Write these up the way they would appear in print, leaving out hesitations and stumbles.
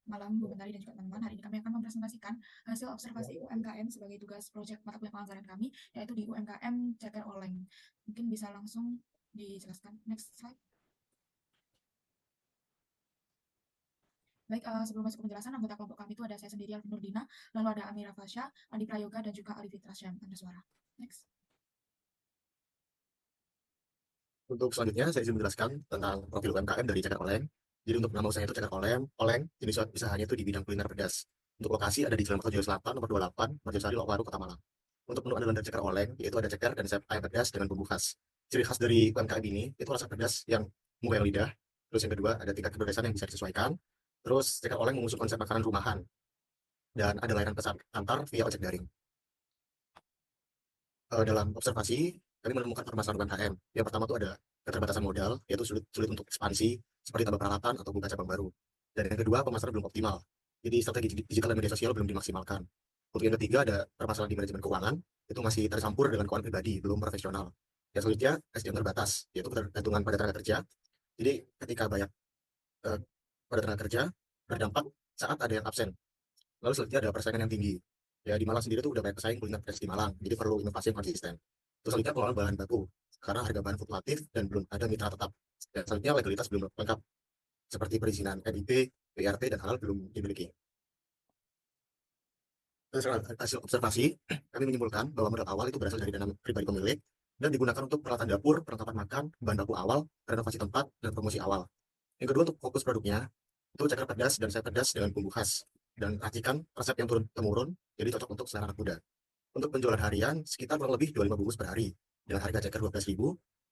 malam Bu Mentari dan juga teman-teman. Hari ini kami akan mempresentasikan hasil observasi UMKM sebagai tugas proyek mata kuliah penganggaran kami, yaitu di UMKM Ceker Oleng. Mungkin bisa langsung dijelaskan. Next slide. Baik, sebelum masuk ke penjelasan, anggota kelompok kami itu ada saya sendiri, Alvin Nurdina, lalu ada Amira Fasya, Andi Prayoga, dan juga Ali Fitra Syam. Anda suara. Next. Untuk selanjutnya, saya izin menjelaskan tentang profil UMKM dari Ceker Oleng. Jadi untuk nama usaha itu Ceker Oleng, jenis usahanya itu di bidang kuliner pedas. Untuk lokasi ada di Jalan Kertojoyo Selatan, nomor 28, Merjosari, Lokwaru, Kota Malang. Untuk menu andalan dari Ceker Oleng, yaitu ada ceker dan sayap ayam pedas dengan bumbu khas. Ciri khas dari UMKM ini, itu rasa pedas yang mengguyang lidah. Terus yang kedua, ada tingkat kepedasan yang bisa disesuaikan. Terus Ceker Oleng mengusung konsep makanan rumahan. Dan ada layanan pesan antar via ojek daring. Dalam observasi, kami menemukan permasalahan UMKM. Yang pertama itu ada keterbatasan modal, yaitu sulit untuk ekspansi, seperti tambah peralatan atau buka cabang baru. Dan yang kedua, pemasaran belum optimal. Jadi strategi digital dan media sosial belum dimaksimalkan. Untuk yang ketiga, ada permasalahan di manajemen keuangan, itu masih tercampur dengan keuangan pribadi, belum profesional. Yang selanjutnya, SDM terbatas, yaitu ketergantungan pada tenaga kerja. Jadi ketika banyak eh, pada tenaga kerja, berdampak saat ada yang absen. Lalu selanjutnya ada persaingan yang tinggi. Ya di Malang sendiri tuh udah banyak pesaing kuliner pedas di Malang, jadi perlu inovasi yang konsisten. Terus selanjutnya pengelolaan bahan baku, karena harga bahan fluktuatif dan belum ada mitra tetap. Dan selanjutnya legalitas belum lengkap, seperti perizinan NIP, PRT, dan halal belum dimiliki. Terus hasil observasi, kami menyimpulkan bahwa modal awal itu berasal dari dana pribadi pemilik dan digunakan untuk peralatan dapur, perlengkapan makan, bahan baku awal, renovasi tempat, dan promosi awal. Yang kedua untuk fokus produknya, itu ceker pedas dan sayap pedas dengan bumbu khas. Dan racikan resep yang turun-temurun, jadi cocok untuk selera anak muda. Untuk penjualan harian, sekitar kurang lebih 25 bungkus per hari. Dengan harga ceker 12.000,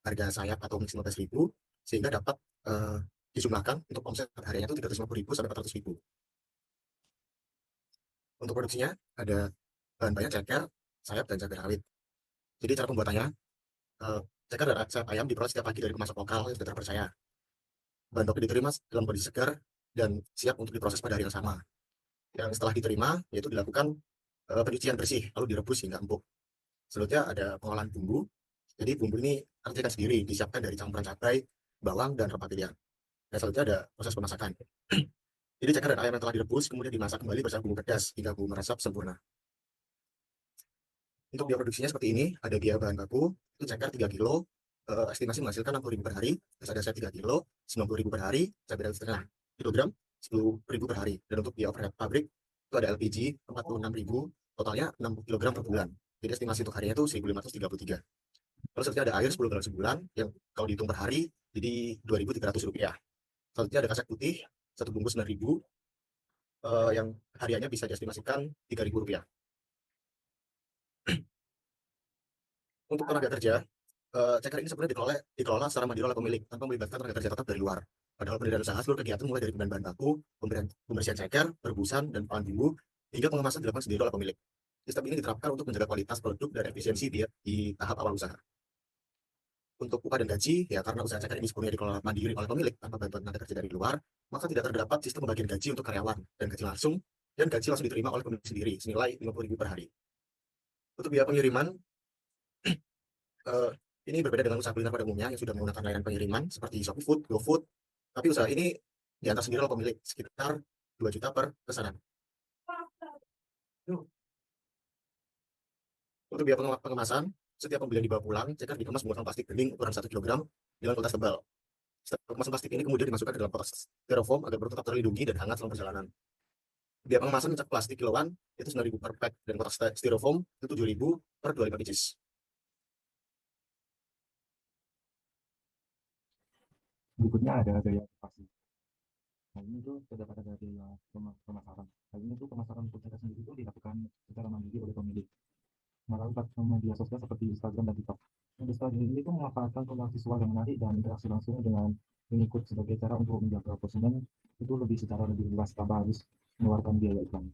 harga sayap atau mix 15.000, sehingga dapat dijumlahkan untuk omset hariannya itu 350.000 sampai 400.000. Untuk produksinya, ada bahan banyak ceker, sayap, dan cabai rawit. Jadi cara pembuatannya, eh, ceker dan sayap ayam diperoleh setiap pagi dari pemasok lokal yang sudah terpercaya. Bahan baku diterima dalam kondisi segar dan siap untuk diproses pada hari yang sama. Yang setelah diterima, yaitu dilakukan pencucian bersih, lalu direbus hingga empuk. Selanjutnya ada pengolahan bumbu. Jadi bumbu ini artikan sendiri, disiapkan dari campuran cabai, bawang, dan rempah pilihan. Dan selanjutnya ada proses pemasakan. Jadi ceker dan ayam yang telah direbus, kemudian dimasak kembali bersama bumbu pedas hingga bumbu meresap sempurna. Untuk biaya produksinya seperti ini, ada biaya bahan baku, itu ceker 3 kilo, estimasi menghasilkan 60.000 per hari, terus ada saya 3 kilo, 90.000 per hari, cabai rawit setengah kilogram, 10.000 per hari. Dan untuk biaya overhead pabrik, itu ada LPG 46.000, totalnya 6 kilogram per bulan. Jadi estimasi untuk harinya itu 1.533. Terus selanjutnya ada air 10 galon sebulan, yang kalau dihitung per hari, jadi Rp2.300. Selanjutnya ada kaset putih, satu bungkus 9.000, yang hariannya bisa diestimasikan Rp3.000. Untuk tenaga kerja, ceker ini sebenarnya dikelola secara mandiri oleh pemilik tanpa melibatkan tenaga kerja tetap dari luar. Padahal pendirian usaha seluruh kegiatan mulai dari pembelian bahan baku, pembersihan ceker, perebusan, dan pengolahan bumbu, hingga pengemasan dilakukan sendiri oleh pemilik. Sistem ini diterapkan untuk menjaga kualitas produk dan efisiensi di tahap awal usaha. Untuk upah dan gaji, ya karena usaha ceker ini sepenuhnya dikelola mandiri oleh pemilik tanpa bantuan tenaga kerja dari luar, maka tidak terdapat sistem pembagian gaji untuk karyawan dan gaji langsung diterima oleh pemilik sendiri senilai 50.000 per hari. Untuk biaya pengiriman, eh, ini berbeda dengan usaha kuliner pada umumnya yang sudah menggunakan layanan pengiriman seperti Shopee Food, GoFood, tapi usaha ini diantar sendiri oleh pemilik sekitar 2 juta per pesanan. Untuk biaya pengemasan, setiap pembelian dibawa pulang, ceker dikemas menggunakan plastik bening ukuran 1 kilogram dengan kertas tebal. Setelah kemasan plastik ini kemudian dimasukkan ke dalam kotak styrofoam agar produk tetap terlindungi dan hangat selama perjalanan. Biaya pengemasan cat plastik kiloan itu 9.000 per pack dan kotak styrofoam itu 7.000 per 25 pieces. Berikutnya ada gaya advokasi. Nah, ini tuh terdapat ada gaya pemasaran. Nah, ini tuh pemasaran untuk kita sendiri itu dilakukan secara mandiri oleh pemilik melalui platform media sosial seperti Instagram dan TikTok. Nah, Instagram ini tuh memanfaatkan pola visual yang menarik dan interaksi langsung dengan pengikut sebagai cara untuk menjaga konsumen itu secara lebih luas tanpa harus mengeluarkan biaya iklan.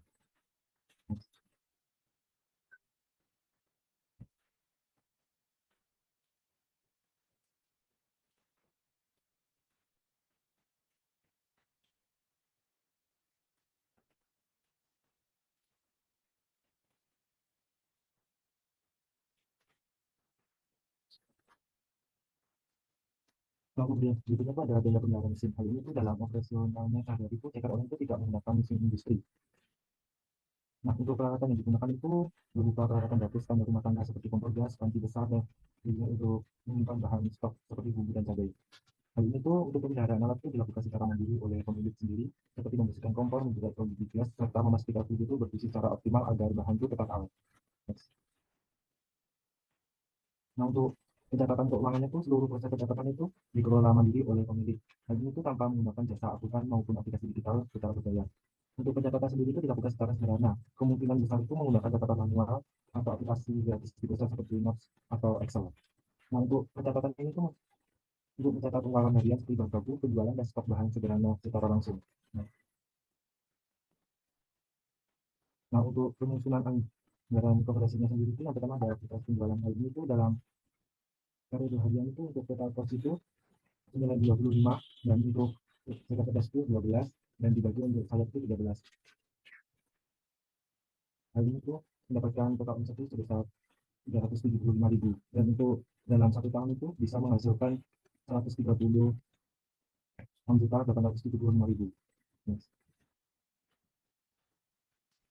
Nah, kemudian berikutnya itu ada biaya penggunaan mesin. Hal ini tuh dalam operasionalnya sehari-hari itu ceker online itu tidak menggunakan mesin industri. Nah, untuk peralatan yang digunakan itu berupa peralatan dapur standar rumah tangga seperti kompor gas, panci besar, dan juga untuk menyimpan bahan stok seperti bumbu dan cabai. Hal ini tuh untuk pemeliharaan alat itu dilakukan secara mandiri oleh pemilik sendiri, seperti membersihkan kompor, menjaga kondisi gas, serta memastikan suhu itu berfungsi secara optimal agar bahan itu tetap awet. Next. Nah, untuk pencatatan keuangannya itu seluruh proses pencatatan itu dikelola mandiri oleh pemilik. Hal ini itu tanpa menggunakan jasa akuntan maupun aplikasi digital secara berbayar. Untuk pencatatan sendiri itu dilakukan secara sederhana. Kemungkinan besar itu menggunakan catatan manual atau aplikasi gratis di browser seperti Notes atau Excel. Nah, untuk pencatatan ini tuh untuk mencatat pengeluaran harian seperti bahan baku, penjualan, dan stok bahan sederhana secara langsung. Nah, untuk penyusunan anggaran koperasinya sendiri itu yang pertama ada aktivitas penjualan. Hal ini itu dalam periode harian itu untuk total cost itu senilai 25 dan untuk zakat pedas itu 12 dan dibagi untuk sayap itu 13. Hal ini tuh mendapatkan total omset itu sebesar 375.000 dan untuk dalam satu tahun itu bisa menghasilkan 136.875.000. Yes.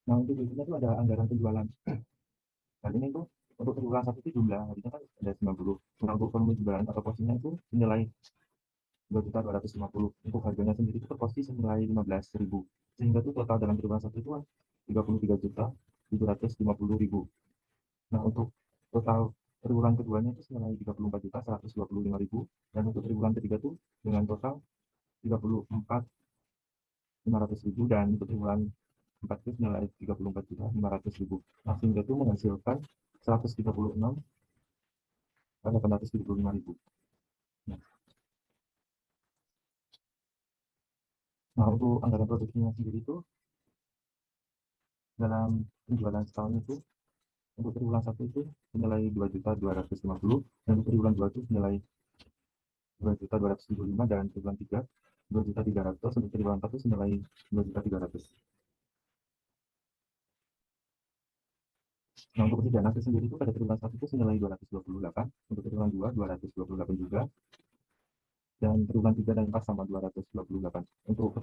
Nah, untuk berikutnya itu ada anggaran penjualan. Hal ini tuh untuk triwulan satu itu jumlah harinya kan ada 90. Nah, untuk volume jualan atau porsinya itu senilai 2.250. Untuk harganya sendiri itu per porsi senilai 15.000. Sehingga itu total dalam triwulan satu itu 33.750.000. Nah, untuk total triwulan keduanya itu senilai 34.125.000 dan untuk triwulan ketiga itu dengan total 34.500.000 dan untuk triwulan 4 itu senilai 34.500.000. Nah, sehingga itu menghasilkan 136.875.000. Nah, untuk anggaran produksinya sendiri itu dalam penjualan setahun itu untuk triwulan 1 itu senilai 2.250 dan untuk triwulan 2 itu senilai 2.275 dan triwulan 3 2.300 untuk triwulan 4 itu senilai 2.300. Nah, untuk pendidikan nakes sendiri itu pada triwulan 1 itu senilai 228, untuk triwulan 2 228 juga, dan triwulan 3 dan 4 sama 228. Untuk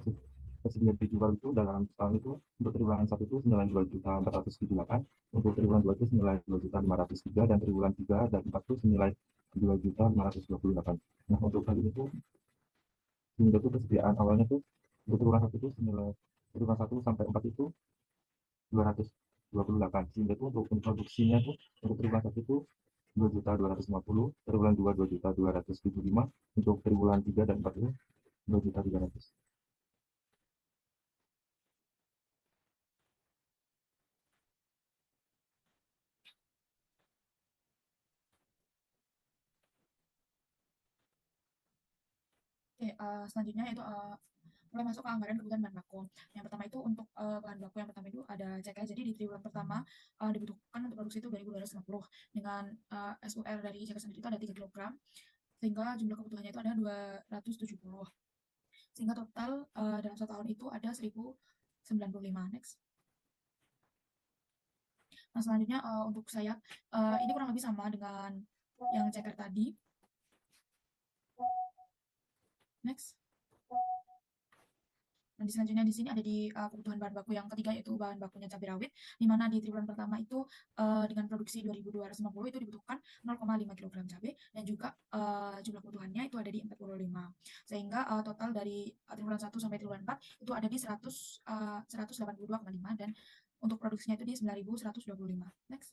persediaan dijual itu dalam setahun itu untuk triwulan 1 itu senilai 2.478, untuk triwulan 2 itu senilai 2.503 dan triwulan 3 dan 4 itu senilai 2.528. Nah, untuk hal ini tuh sehingga itu persediaan awalnya tuh untuk triwulan 1 itu senilai triwulan 1 sampai 4 itu 228, sehingga itu untuk produksinya tuh untuk triwulan 1 itu 2.250, triwulan 2 2.275, untuk triwulan 3 dan 4 itu 2.300. Oke, selanjutnya itu mulai masuk ke anggaran kebutuhan bahan baku. Yang pertama itu untuk bahan baku yang pertama itu ada ceker. Jadi di triwulan pertama dibutuhkan untuk produksi itu 2.250 dengan SUR dari ceker sendiri itu ada 3 kg sehingga jumlah kebutuhannya itu ada 270. Sehingga total dalam satu tahun itu ada 1.095. Next. Nah, selanjutnya untuk sayap ini kurang lebih sama dengan yang ceker tadi. Next. Nah, selanjutnya di sini ada di kebutuhan bahan baku yang ketiga yaitu bahan bakunya cabai rawit, di mana di triwulan pertama itu dengan produksi 2.250 itu dibutuhkan 0,5 kg cabai dan juga jumlah kebutuhannya itu ada di 45. Sehingga total dari triwulan 1 sampai triwulan 4 itu ada di 182,5 dan untuk produksinya itu di 9.125. Next.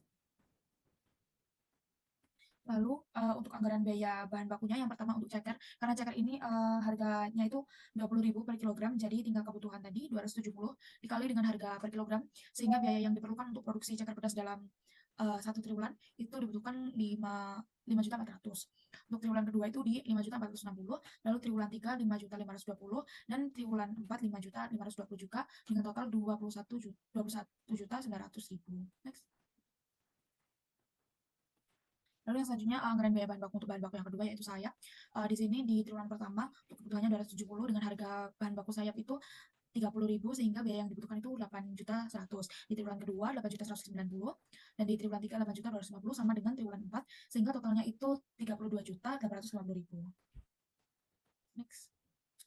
Lalu untuk anggaran biaya bahan bakunya yang pertama untuk ceker, karena ceker ini harganya itu 20.000 per kilogram, jadi tinggal kebutuhan tadi 270 dikali dengan harga per kilogram, sehingga biaya yang diperlukan untuk produksi ceker pedas dalam satu triwulan itu dibutuhkan 5.400.000. Untuk triwulan kedua itu di 5.460.000, lalu triwulan 3 5.520.000 dan triwulan 4 5.520 juga dengan total 21.900.000. Next. Lalu yang selanjutnya anggaran biaya bahan baku untuk bahan baku yang kedua yaitu sayap. Di sini di triwulan pertama untuk kebutuhannya 270 dengan harga bahan baku sayap itu 30.000 sehingga biaya yang dibutuhkan itu 8.100.000. Di triwulan kedua 8.190 dan di triwulan 3 8.250 sama dengan triwulan 4 sehingga totalnya itu 32.850.000. Next.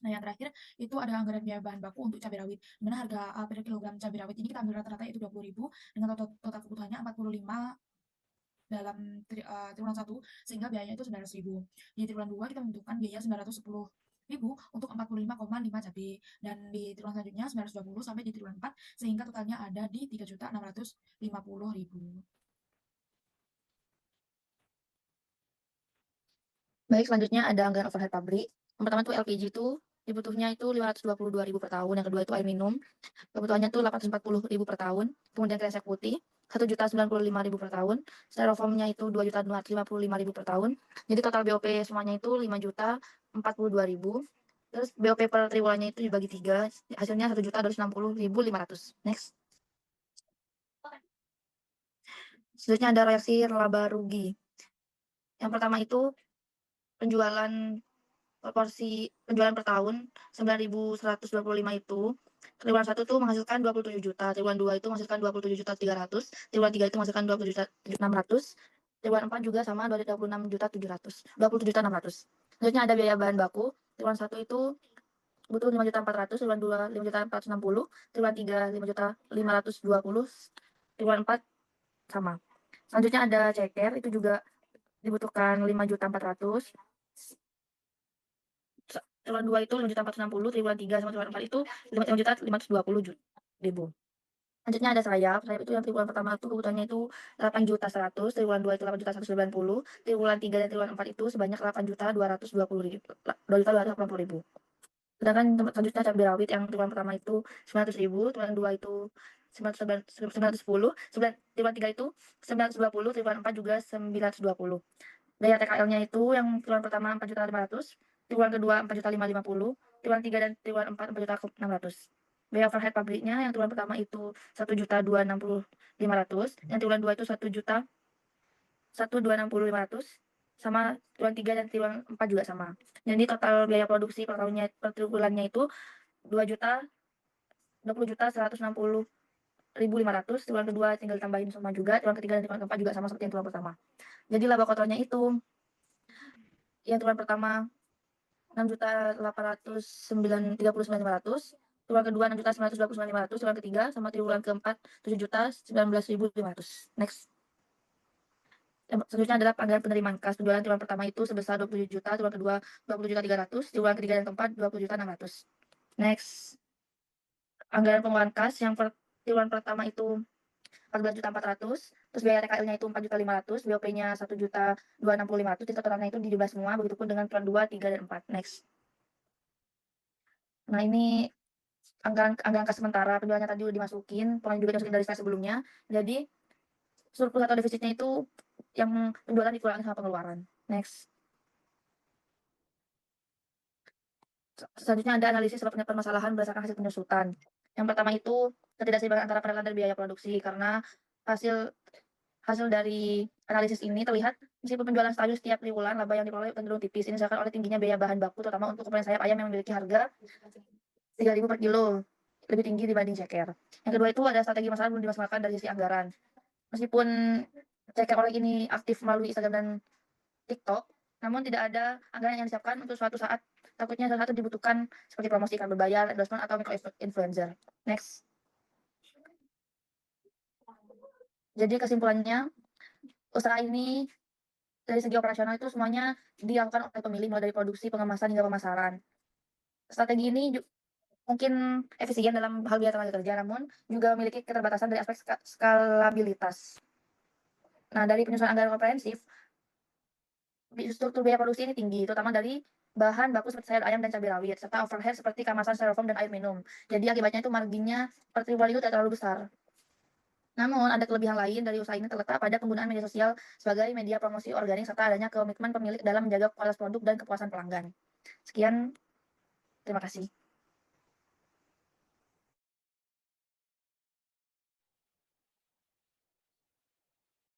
Nah, yang terakhir itu ada anggaran biaya bahan baku untuk cabai rawit. Di mana harga per kilogram cabai rawit ini kita ambil rata-rata yaitu 20.000 dengan total kebutuhannya 45 dalam triwulan 1 sehingga biayanya itu 900.000. Di triwulan 2 kita membutuhkan biaya 910.000 untuk 45,5 cabai, dan di triwulan selanjutnya 920 sampai di triwulan 4 sehingga totalnya ada di 3.650.000. Baik, selanjutnya ada anggaran overhead pabrik. Yang pertama tuh LPG itu dibutuhnya itu 522.000 per tahun. Yang kedua itu air minum, kebutuhannya tuh 840.000 per tahun. Kemudian kresek putih 1.095.000 per tahun. Styrofoamnya itu 2.255.000 per tahun. Jadi total BOP semuanya itu 5.042.000. Terus BOP per triwulannya itu dibagi 3, hasilnya 1.260.500. Next. Selanjutnya ada reaksi laba rugi. Yang pertama itu penjualan per tahun 9.125 itu triwulan 1 tuh menghasilkan 27 juta, triwulan 2 itu menghasilkan 27.300, triwulan 3 itu menghasilkan 27.600, triwulan 4 juga sama 26.700, 27.600. Selanjutnya ada biaya bahan baku. Triwulan 1 itu butuh 5.400.000, triwulan 2 5.460.000, triwulan 3 5.520, triwulan 4 sama. Selanjutnya ada ceker, itu juga dibutuhkan 5.400.000. Triwulan 2 itu 5.460.000, triwulan 3 sama triwulan 4 itu 5.520.000. Selanjutnya ada sayap itu yang triwulan pertama itu kebutuhannya itu 8.100.000, triwulan 2 itu 8.190.000, triwulan 3 dan triwulan 4 itu sebanyak 8.220.000. Sedangkan selanjutnya cabai rawit yang triwulan pertama itu 900.000, triwulan 2 itu 910, triwulan 3 itu 920, triwulan 4 juga 920. Daya TKL-nya itu yang triwulan pertama 4.500.000, triwulan kedua 4.550.000, triwulan 3 dan triwulan 4 4.600.000. Biaya overhead pabriknya yang triwulan pertama itu 1.260.500, yang triwulan 2 itu 1.260.500, sama triwulan 3 dan triwulan 4 juga sama. Jadi total biaya produksi per tahunnya per triwulannya itu 20.160.500. Triwulan kedua tinggal tambahin sama juga, triwulan ketiga dan triwulan keempat juga sama seperti yang triwulan pertama. Jadi laba kotornya itu yang triwulan pertama 6.839.500, triwulan kedua 6.929.500, triwulan ketiga sama triwulan keempat 7.019.500. Next. Selanjutnya adalah anggaran penerimaan kas. Penjualan triwulan pertama itu sebesar 20 juta, triwulan kedua 20.300, triwulan ketiga dan keempat 20.600. Next. Anggaran pengeluaran kas yang triwulan pertama itu 14.400, terus biaya TKL-nya itu 4.500, BOP-nya 1.265.000, jadi totalnya itu dijumlah semua, begitupun dengan triwulan 2, 3, dan 4. Next. Nah, ini anggaran kas sementara, penjualannya tadi udah dimasukin, pokoknya juga dimasukin dari slide sebelumnya. Jadi surplus atau defisitnya itu yang penjualan dikurangi sama pengeluaran. Next. Selanjutnya ada analisis sebab permasalahan berdasarkan hasil penyusutan. Yang pertama itu ketidakseimbangan antara pendapatan dan biaya produksi, karena hasil dari analisis ini terlihat meskipun penjualan stabil setiap triwulan, laba yang diperoleh cenderung tipis. Ini disebabkan oleh tingginya biaya bahan baku, terutama untuk komponen sayap ayam yang memiliki harga 3.000 per kilo, lebih tinggi dibanding ceker. Yang kedua itu ada strategi masalah belum dimaksimalkan dari sisi anggaran. Meskipun ceker oleh ini aktif melalui Instagram dan TikTok, namun tidak ada anggaran yang disiapkan untuk suatu saat takutnya salah satu dibutuhkan seperti promosi iklan berbayar, endorsement, atau micro influencer. Next. Jadi kesimpulannya, usaha ini dari segi operasional itu semuanya dilakukan oleh pemilik, mulai dari produksi, pengemasan, hingga pemasaran. Strategi ini mungkin efisien dalam hal biaya tenaga kerja, namun juga memiliki keterbatasan dari aspek skalabilitas. Nah, dari penyusunan anggaran komprehensif, struktur biaya produksi ini tinggi, terutama dari bahan baku seperti sayur ayam dan cabai rawit, serta overhead seperti kemasan styrofoam dan air minum. Jadi akibatnya itu marginnya per triwulan itu tidak terlalu besar. Namun ada kelebihan lain dari usaha ini terletak pada penggunaan media sosial sebagai media promosi organik, serta adanya komitmen pemilik dalam menjaga kualitas produk dan kepuasan pelanggan. Sekian, terima kasih.